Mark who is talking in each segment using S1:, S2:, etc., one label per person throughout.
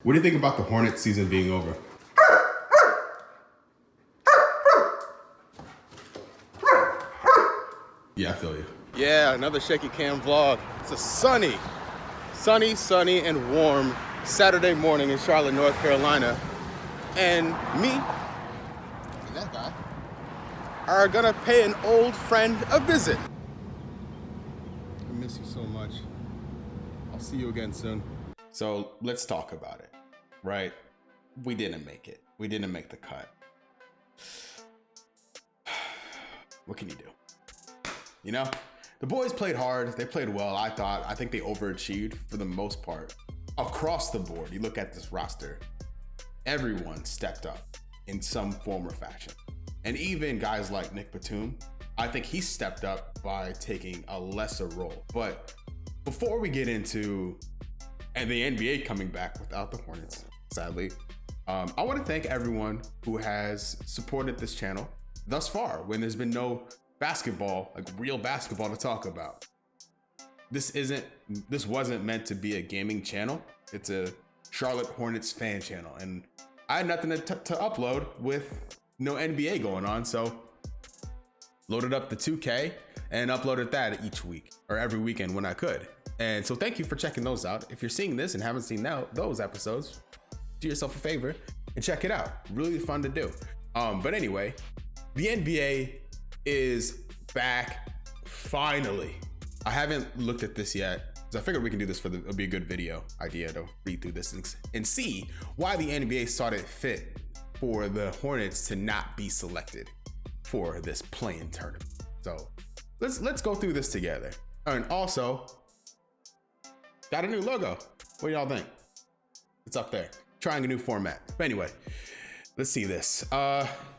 S1: What do you think about the Hornets season being over? Yeah, I feel you.
S2: Yeah, another shaky cam vlog. It's a sunny, and warm Saturday morning in Charlotte, North Carolina. And me and that guy are gonna pay an old friend a visit. I miss you so much. I'll see you again soon.
S1: So let's talk about it, right? We didn't make it. We didn't make the cut. What can you do? You know, the boys played hard. They played well, I thought. I think they overachieved for the most part. Across the board, you look at this roster, everyone stepped up in some form or fashion. And even guys like Nick Batum, I think he stepped up by taking a lesser role. But before we get into the NBA coming back without the Hornets, sadly, I want to thank everyone who has supported this channel thus far when there's been no basketball, like real basketball to talk about. This wasn't meant to be a gaming channel. It's a Charlotte Hornets fan channel. And I had nothing to upload with no NBA going on. So loaded up the 2K and uploaded that each week or every weekend when I could. And so thank you for checking those out. If you're seeing this and haven't seen those episodes, do yourself a favor and check it out. Really fun to do. But anyway, the NBA is back finally. I haven't looked at this yet because I figured we can do this it'll be a good video idea to read through this and see why the NBA saw it fit for the Hornets to not be selected for this play-in tournament. So let's go through this together. And also, got a new logo. What do y'all think? It's up there. Trying a new format. But anyway, let's see this.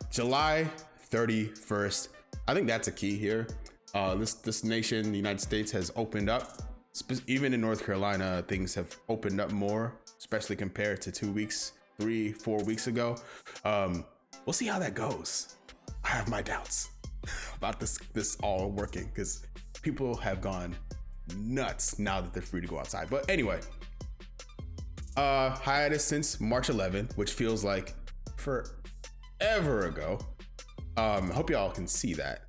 S1: July 31st. I think that's a key here. This nation, the United States, has opened up. Even in North Carolina, things have opened up more, especially compared to 2 weeks, 3-4 weeks ago. We'll see how that goes. I have my doubts about this all working because people have gone nuts now that they're free to go outside. But anyway, hiatus since March 11th, which feels like forever ago. Hope y'all can see that.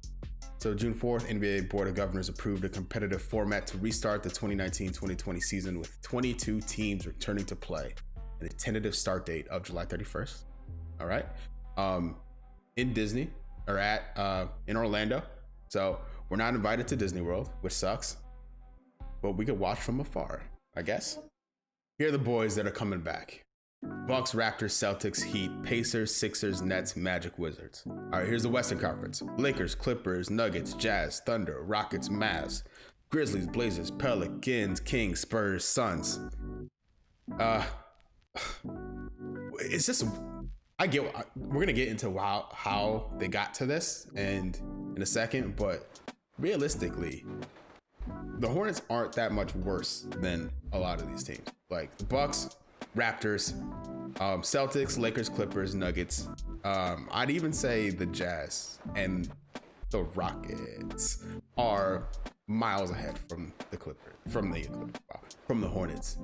S1: So June 4th, NBA Board of Governors approved a competitive format to restart the 2019-2020 season with 22 teams returning to play and a tentative start date of July 31st. All right. In Disney or in Orlando. So we're not invited to Disney World, which sucks, but we could watch from afar, I guess. Here are the boys that are coming back. Bucks, Raptors, Celtics, Heat, Pacers, Sixers, Nets, Magic, Wizards. All right, here's the Western Conference. Lakers, Clippers, Nuggets, Jazz, Thunder, Rockets, Mavs, Grizzlies, Blazers, Pelicans, Kings, Spurs, Suns. It's just, we're going to get into how they got to this and in a second, but realistically, the Hornets aren't that much worse than a lot of these teams. Like the Bucks, Raptors, Celtics, Lakers, Clippers, Nuggets. I'd even say the Jazz and the Rockets are miles ahead from the Hornets.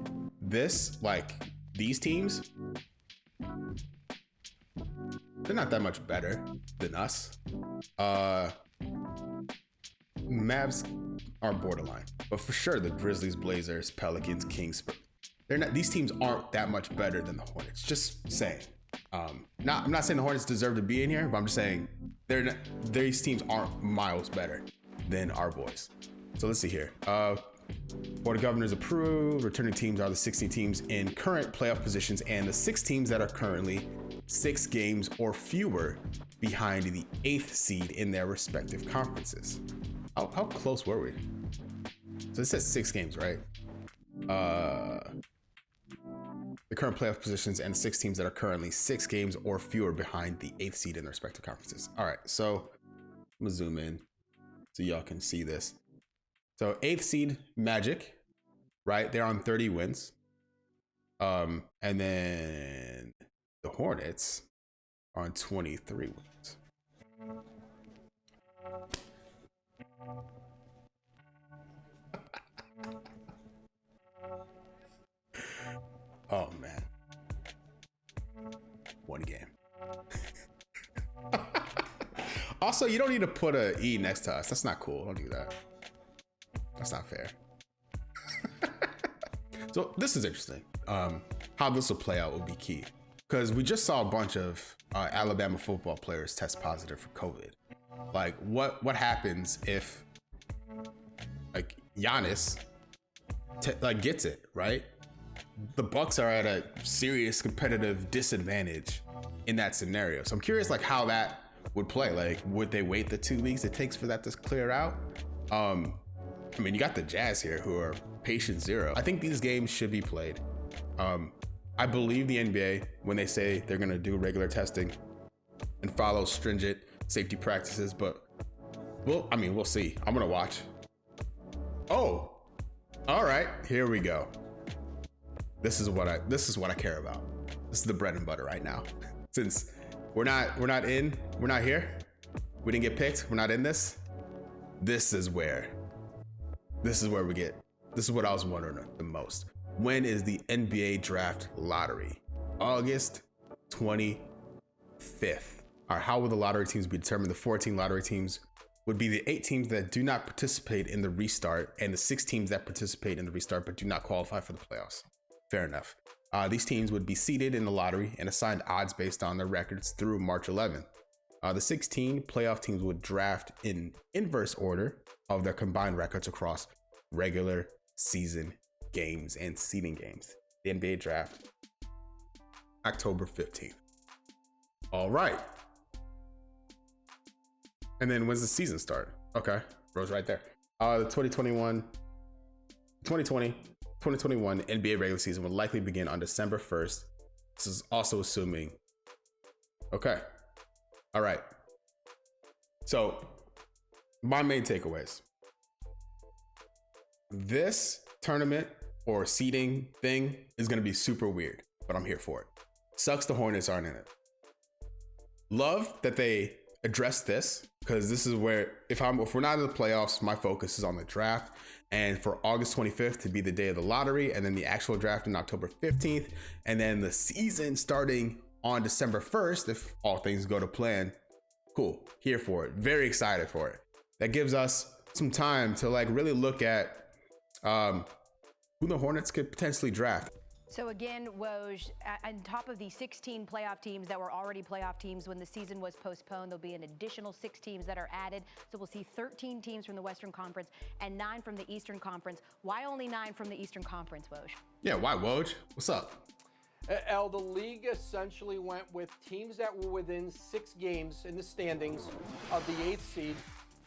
S1: These teams, they're not that much better than us. Mavs are borderline, but for sure the Grizzlies, Blazers, Pelicans, Kings, these teams aren't that much better than the Hornets. Just saying. I'm not saying the Hornets deserve to be in here, but I'm just saying these teams aren't miles better than our boys. So let's see here. Board of Governors approved. Returning teams are the 16 teams in current playoff positions and the 6 teams that are currently 6 games or fewer behind the 8th seed in their respective conferences. How close were we? So it says 6 games, right? The current playoff positions and 6 teams that are currently 6 games or fewer behind the 8th seed in their respective conferences. All right, so I'm gonna zoom in so y'all can see this. So 8th seed Magic, right? They're on 30 wins. And then the Hornets are on 23 wins. Oh man. one game. Also, you don't need to put a E next to us. That's not cool. Don't do that. That's not fair. So this is interesting. How this will play out will be key, because we just saw a bunch of Alabama football players test positive for COVID. Like, what happens if like Giannis gets it, right? The Bucks are at a serious competitive disadvantage in that scenario. So I'm curious, like, how that would play. Like, would they wait the 2 weeks it takes for that to clear out? I mean, you got the Jazz here who are patient zero. I think these games should be played. I believe the NBA when they say they're gonna do regular testing and follow stringent safety practices, but we'll see. I'm gonna watch. Oh, all right, here we go. This is what I care about. This is the bread and butter right now. Since we're not here, we didn't get picked, we're not in this. This is what I was wondering the most. When is the NBA draft lottery? August 25th. All right, how will the lottery teams be determined? The 14 lottery teams would be the 8 teams that do not participate in the restart and the 6 teams that participate in the restart but do not qualify for the playoffs. Fair enough. These teams would be seeded in the lottery and assigned odds based on their records through March 11th. The 16 playoff teams would draft in inverse order of their combined records across regular season games and seeding games. The NBA draft, October 15th. All right. And then when's the season start? Okay, Rose right there. The 2020, 2021 NBA regular season will likely begin on December 1st. This is also assuming. Okay. All right. So my main takeaways. This tournament or seeding thing is going to be super weird, but I'm here for it. Sucks the Hornets aren't in it. Love that they address this, because this is where if we're not in the playoffs, my focus is on the draft, and for August 25th to be the day of the lottery, and then the actual draft on October 15th, and then the season starting on December 1st if all things go to plan. Cool, here for it, very excited for it. That gives us some time to like really look at who the Hornets could potentially draft.
S3: So again, Woj, on top of the 16 playoff teams that were already playoff teams when the season was postponed, there'll be an additional 6 teams that are added. So we'll see 13 teams from the Western Conference and 9 from the Eastern Conference. Why only 9 from the Eastern Conference, Woj?
S1: Yeah, why, Woj? What's up?
S4: El, the league essentially went with teams that were within 6 games in the standings of the 8th seed.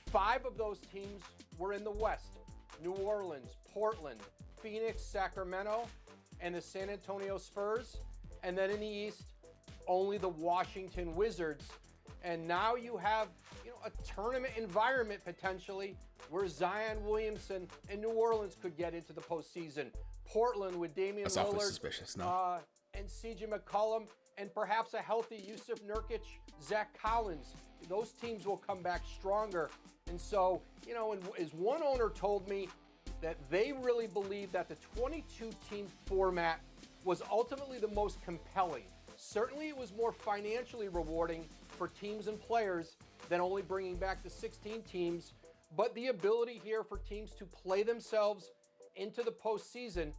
S4: 5 of those teams were in the West: New Orleans, Portland, Phoenix, Sacramento, and the San Antonio Spurs. And then in the East, only the Washington Wizards. And now you have, a tournament environment potentially where Zion Williamson and New Orleans could get into the postseason. Portland with Damian
S1: That's awfully
S4: Lillard
S1: suspicious, no?
S4: And CJ McCollum, and perhaps a healthy Yusuf Nurkic, Zach Collins. Those teams will come back stronger. And so, and as one owner told me, that they really believe that the 22-team format was ultimately the most compelling. Certainly it was more financially rewarding for teams and players than only bringing back the 16 teams, but the ability here for teams to play themselves into the postseason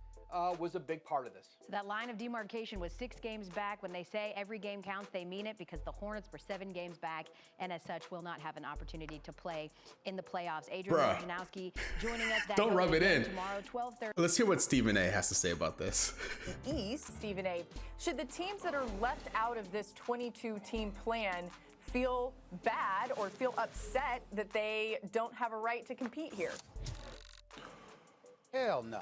S4: was a big part of this.
S3: So that line of demarcation was 6 games back. When they say every game counts, they mean it, because the Hornets were 7 games back and as such will not have an opportunity to play in the playoffs. Adrian Wojnarowski joining us.
S1: Don't rub it in.
S3: Tomorrow, 12:30.
S1: Let's hear what Stephen A. has to say about this.
S5: The East, Stephen A. Should the teams that are left out of this 22-team plan feel bad or feel upset that they don't have a right to compete here?
S6: Hell no.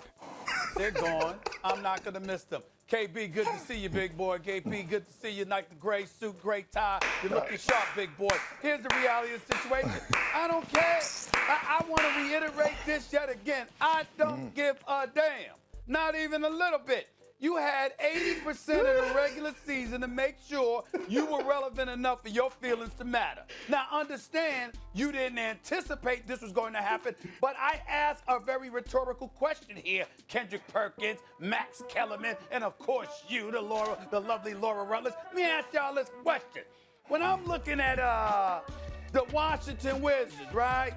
S6: They're gone. I'm not going to miss them. KB, good to see you, big boy. KP, good to see you. Like the gray suit, gray tie. You're looking sharp, big boy. Here's the reality of the situation. I don't care. I want to reiterate this yet again. I don't give a damn. Not even a little bit. You had 80% of the regular season to make sure you were relevant enough for your feelings to matter. Now, understand you didn't anticipate this was going to happen, but I asked a very rhetorical question here. Kendrick Perkins, Max Kellerman, and of course you, the lovely Laura Rutledge. Let me ask y'all this question. When I'm looking at the Washington Wizards, right?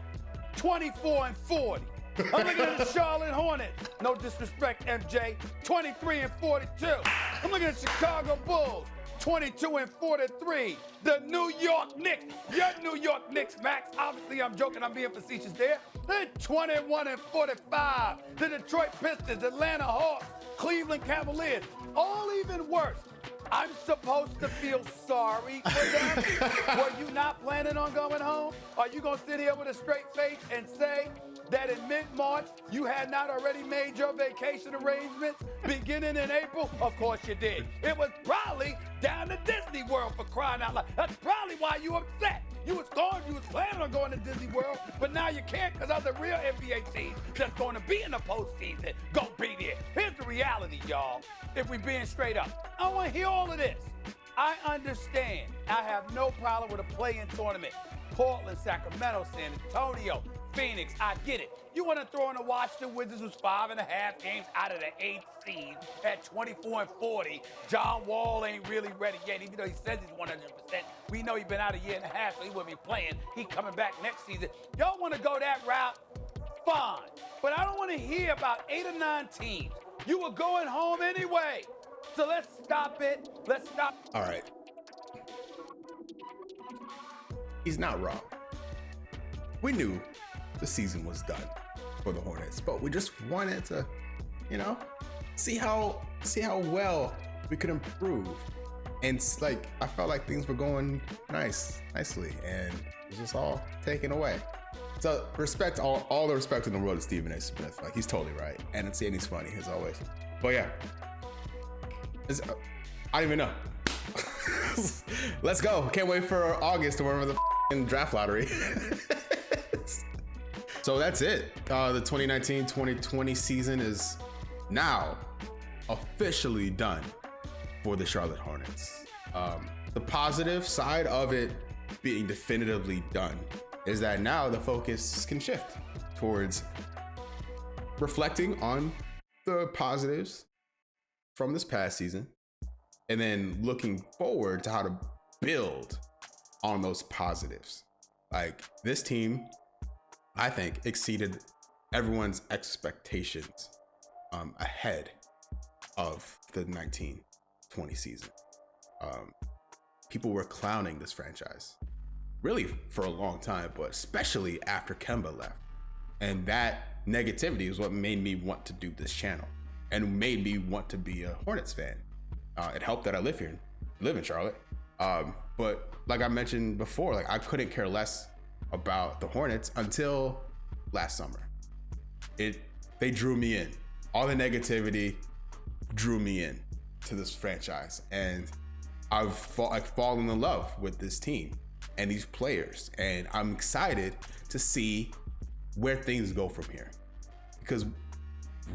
S6: 24-40. I'm looking at the Charlotte Hornets. No disrespect, MJ. 23-42. I'm looking at Chicago Bulls. 22-43. The New York Knicks. Your New York Knicks, Max. Obviously, I'm joking. I'm being facetious there. They're 21-45. The Detroit Pistons, Atlanta Hawks, Cleveland Cavaliers. All even worse. I'm supposed to feel sorry for them? Were you not planning on going home? Are you going to sit here with a straight face and say that in mid-March you had not already made your vacation arrangements beginning in April? Of course you did. It was probably down to Disney World, for crying out loud. That's probably why you upset. You was planning on going to Disney World, but now you can't because other real NBA teams that's going to be in the postseason gonna be there. Here's the reality, y'all. If we being straight up, I want to hear all of this. I understand. I have no problem with a play-in tournament. Portland, Sacramento, San Antonio, Phoenix, I get it. You want to throw in the Washington Wizards, who's 5.5 games out of the 8th seed at 24-40. John Wall ain't really ready yet, even though he says he's 100%. We know he's been out a year and a half, so he wouldn't be playing. He coming back next season. Y'all want to go that route? Fine. But I don't want to hear about 8 or 9 teams. You were going home anyway. So let's stop it. Let's stop.
S1: All right. He's not wrong. We knew the season was done for the Hornets, but we just wanted to, see how well we could improve. And like, I felt like things were going nicely, and it was just all taken away. So respect, all the respect in the world to Stephen A. Smith. Like, he's totally right. And he's funny as always. But yeah, I don't even know. Let's go. Can't wait for August to remember the draft lottery. So that's it. The 2019-2020 season is now officially done for the Charlotte Hornets. The positive side of it being definitively done is that now the focus can shift towards reflecting on the positives from this past season and then looking forward to how to build on those positives. Like, this team, I think, exceeded everyone's expectations ahead of the 19-20 season. People were clowning this franchise really for a long time, but especially after Kemba left. And that negativity is what made me want to do this channel and made me want to be a Hornets fan. It helped that I live in Charlotte. But like I mentioned before, like, I couldn't care less about the Hornets until last summer. They drew me in. All the negativity drew me in to this franchise, and I've fallen in love with this team and these players, and I'm excited to see where things go from here, because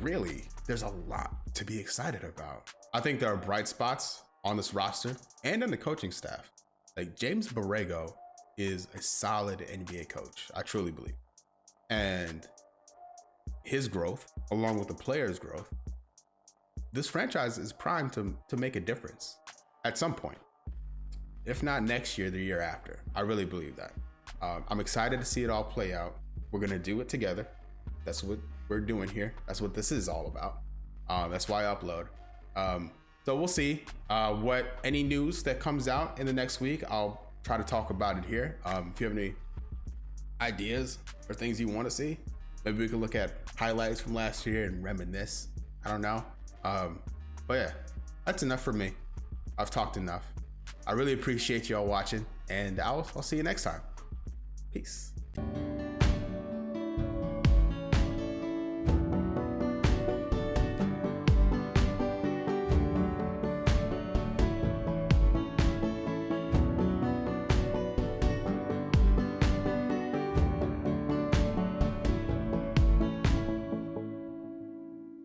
S1: really there's a lot to be excited about. I think there are bright spots on this roster and in the coaching staff. Like, James Borrego is a solid NBA coach, I truly believe. And his growth, along with the players' growth, this franchise is primed to make a difference at some point. If not next year, the year after. I really believe that. I'm excited to see it all play out. We're gonna do it together. That's what we're doing here. That's what this is all about. That's why I upload. So we'll see what any news that comes out in the next week. I'll try to talk about it here. If you have any ideas or things you want to see, maybe we can look at highlights from last year and reminisce. I don't know. But yeah, that's enough for me. I've talked enough. I really appreciate y'all watching, and I'll see you next time. Peace.